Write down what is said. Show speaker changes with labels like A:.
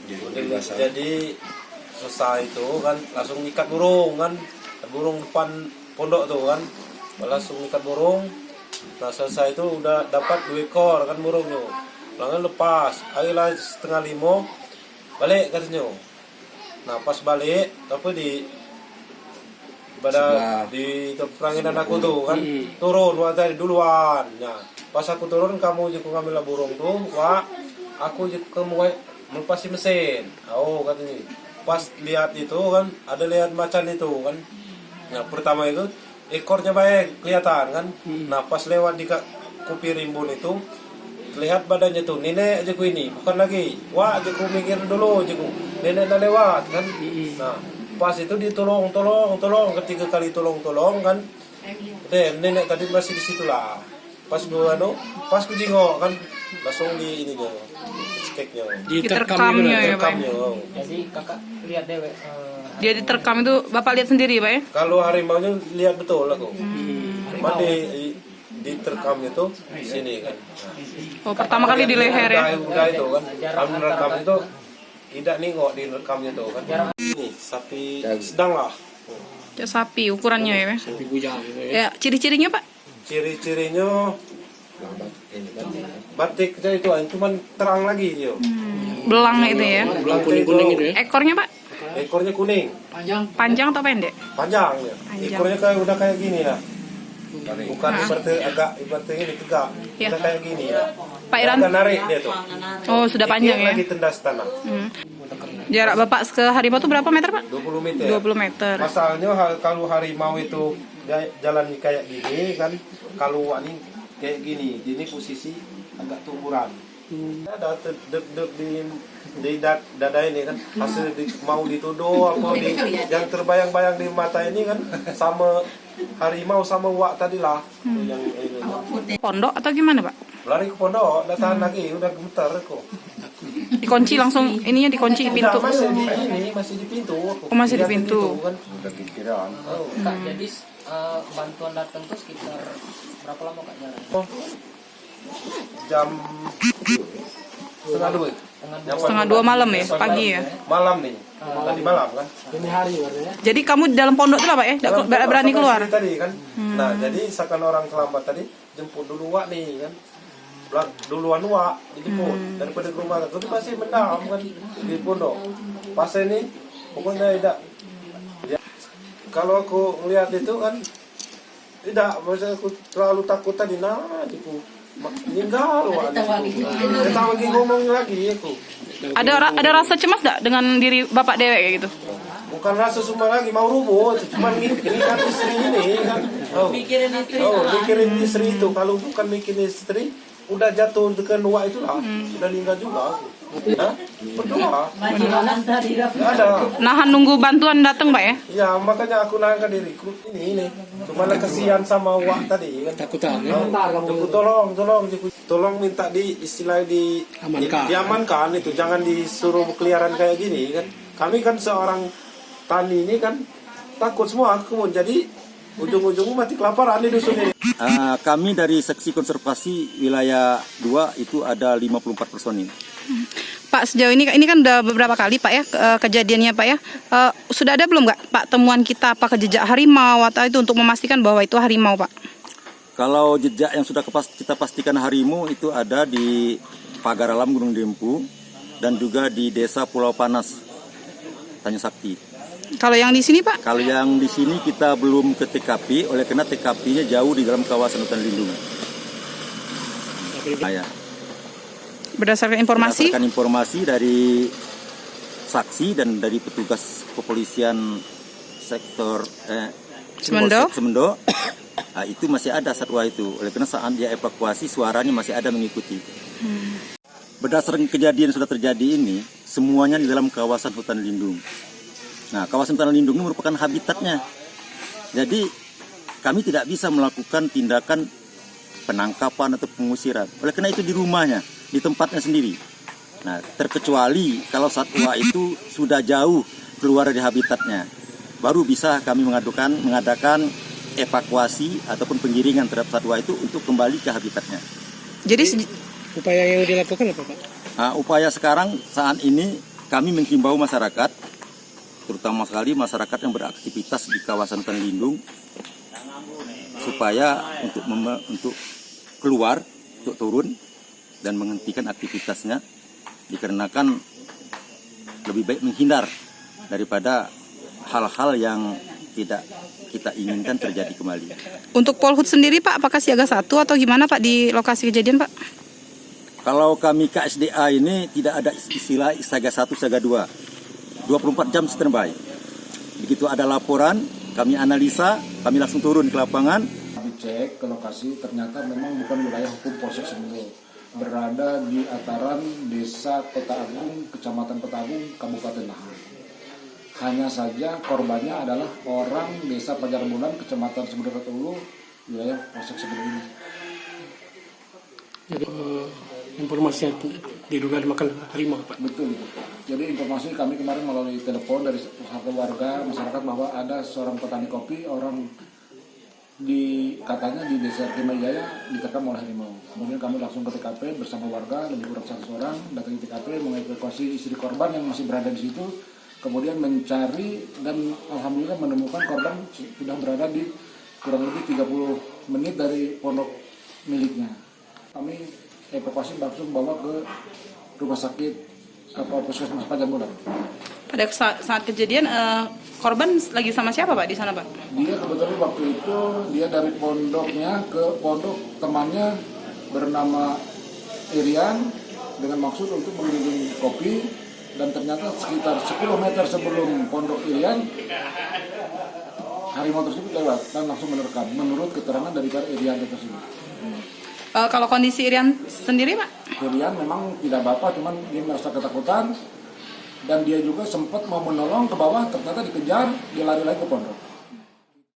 A: Jadi selesai itu kan langsung ikat burung kan, burung depan pondok tuh kan, langsung ikat burung. Nah selesai itu udah dapat 2 ekor kan burung tuh, langsung lepas. Ayolah 4:30 balik katanya. Nah pas balik apa di peranginan aku tuh kan turun tadi duluan. Nah pas aku turun kamu juga ngambil burung tuh, wah aku juga kamu melepasi mesin. Oh katanya. Pas lihat itu kan ada lihat macan itu kan. Nah pertama itu ekornya baik kelihatan kan. Nah pas lewat di kupi rimbun itu lihat badannya tuh nenek aja ku ini bukan lagi. Wah aja ku mikir dulu aja ku nenek udah lewat kan. Nah pas itu ditolong ketiga kali tolong kan. Nenek tadi masih di situ lah. Pas ku jengok kan langsung di ininya ceknya.
B: Diterkamnya ya Pak.
C: Jadi kakak lihat dewek.
B: Dia diterkam itu Bapak lihat sendiri Pak ya?
A: Kalau harimaunya lihat betul aku. Cuma diterkam itu sini kan.
B: Oh pertama kali di leher ya?
A: Udah itu kan. Kami rekam itu tidak nengok di rekamnya tuh kan. Ini sapi sedang lah.
B: Sapi ukurannya ya Pak?
C: Sapi bujang.
B: Ya ciri-cirinya Pak?
A: Ciri-cirinya batik itu cuman terang lagi yo.
B: Belang itu ya?
A: Belang
C: kuning-kuning itu ya?
B: Ekornya Pak?
A: Ekornya kuning.
B: Panjang atau pendek?
A: Panjang ya. Ekornya udah kayak gini lah. Bukan seperti agak ibaratnya ini tegak.
B: Ya.
A: Udah kayak gini ya.
B: Pak Iran?
A: Udah narik dia tuh.
B: Oh sudah panjang ya?
A: Lagi tendas tanah.
B: Jarak Bapak ke harimau itu berapa meter Pak?
A: 20 meter.
B: 20 meter.
A: Masalahnya kalau harimau itu jalan kayak gini kan, kalau ini kayak gini, ini posisi agak tumburan. Ada di dada ini kan, hasil mau dituduh apa yang terbayang-bayang di mata ini kan sama harimau sama wak tadi lah. Yang ini.
B: Pondok atau gimana Pak?
A: Lari ke pondok, udah tahan lagi, udah gemeter kok.
B: Dikunci langsung, ininya dikunci pintu.
A: Masih di ini, masih di pintu.
B: Oh, masih di pintu.
A: Kan.
C: Kak, jadi bantuan datang tuh sekitar berapa lama Kak jalan?
A: Jam setengah 2.
B: Setengah 2 malam ya, pagi ya?
A: Malam nih, tadi malam kan.
C: Ini hari berarti ya?
B: Jadi kamu di dalam pondok itu Pak ya? Tidak berani keluar?
A: Tadi kan. Nah jadi misalkan orang terlambat tadi jemput dulu wak nih kan. Duluan wak dijemput daripada ke rumah. Tapi masih mendam kan di pondok. Pas ini pokoknya tidak. Ya, kalau aku ngelihat itu kan tidak, maksudnya aku terlalu takut tadi. Nah, aku meninggal wak. Kita lagi ngomong lagi aku.
B: Ada rasa cemas enggak dengan diri Bapak dewek kayak gitu?
A: Bukan rasa semua lagi mau rubuh, cuma ini kan istri ini kan. Mikirin istri itu. Kalau bukan mikirin istri, udah jatuh dengan wak itu lah, udah meninggal juga. Berdoa. Ada.
B: Nahan nunggu bantuan datang Pak ya?
A: Ya makanya aku nahan ke diriku ini. Cuma kasihan sama wak tadi kan.
C: Takutan ya?
A: Tolong minta diamankan itu, jangan disuruh berkeliaran kayak gini kan. Kami kan seorang tani ini kan takut semua kebun, jadi ujung-ujungnya mati kelaparan di dusun ini.
D: Kami dari seksi konservasi wilayah 2 itu ada 54 personil.
B: Pak sejauh ini kan udah beberapa kali Pak ya kejadiannya Pak ya. Sudah ada belum nggak Pak temuan kita apakah jejak harimau atau itu untuk memastikan bahwa itu harimau Pak?
D: Kalau jejak yang sudah kita pastikan harimau itu ada di Pagar Alam Gunung Dempu dan juga di Desa Pulau Panas, Tanjung Sakti.
B: Kalau yang di sini Pak?
D: Kalau yang di sini kita belum ke TKP, oleh karena TKP-nya jauh di dalam kawasan hutan lindung.
B: Berdasarkan informasi
D: dari saksi dan dari petugas kepolisian sektor Semendo, itu masih ada satwa itu. Oleh karena saat dia evakuasi suaranya masih ada mengikuti. Berdasarkan kejadian yang sudah terjadi ini, semuanya di dalam kawasan hutan lindung. Nah, kawasan hutan lindung ini merupakan habitatnya. Jadi kami tidak bisa melakukan tindakan penangkapan atau pengusiran. Oleh karena itu di rumahnya, di tempatnya sendiri. Nah, terkecuali kalau satwa itu sudah jauh keluar dari habitatnya, baru bisa kami mengadakan evakuasi ataupun penggiringan terhadap satwa itu untuk kembali ke habitatnya.
B: Jadi
C: upaya yang dilakukan apa Pak?
D: Upaya sekarang saat ini kami menghimbau masyarakat, terutama sekali masyarakat yang beraktivitas di kawasan hutan lindung, supaya untuk keluar, untuk turun dan menghentikan aktivitasnya, dikarenakan lebih baik menghindar daripada hal-hal yang tidak kita inginkan terjadi kembali.
B: Untuk Polhut sendiri Pak, apakah siaga 1 atau gimana Pak di lokasi kejadian Pak?
D: Kalau kami KSDA ini tidak ada istilah siaga 1, siaga 2. 24 jam standby. Begitu ada laporan, kami analisa, kami langsung turun ke lapangan.
E: Dicek ke lokasi, ternyata memang bukan wilayah hukum Polsek Semendo. Berada di ataran Desa Kota Agung, Kecamatan Kota Agung, Kabupaten Lahat. Hanya saja korbannya adalah orang Desa Pajar Bulan, Kecamatan Semendo Ulu, wilayah Polsek Semendo ini.
F: Jadi informasi yang diduga dimakan harimau, Pak.
E: Betul. Jadi informasi kami kemarin melalui telepon dari warga masyarakat bahwa ada seorang petani kopi, orang katanya di Desa Timajaya diterkam oleh harimau. Kemudian kami langsung ke TKP bersama warga, lebih kurang 100 orang, datang ke TKP mengevakuasi istri korban yang masih berada di situ. Kemudian mencari dan alhamdulillah menemukan korban sudah berada di kurang lebih 30 menit dari pondok miliknya. Kami evakuasi langsung bawa ke rumah sakit Puskesmas Pajar Bulan.
B: Pada saat kejadian korban lagi sama siapa Pak di sana Pak?
E: Dia kebetulan waktu itu dia dari pondoknya ke pondok temannya bernama Irian dengan maksud untuk menggiling kopi. Dan ternyata sekitar 10 meter sebelum pondok Irian, harimau tersebut lewat dan langsung menerkam, menurut keterangan dari Irian tersebut.
B: Kalau kondisi Irian sendiri Pak?
E: Irian memang tidak apa-apa, cuman dia merasa ketakutan, dan dia juga sempat mau menolong ke bawah, ternyata dikejar, dia lari lagi ke pondok.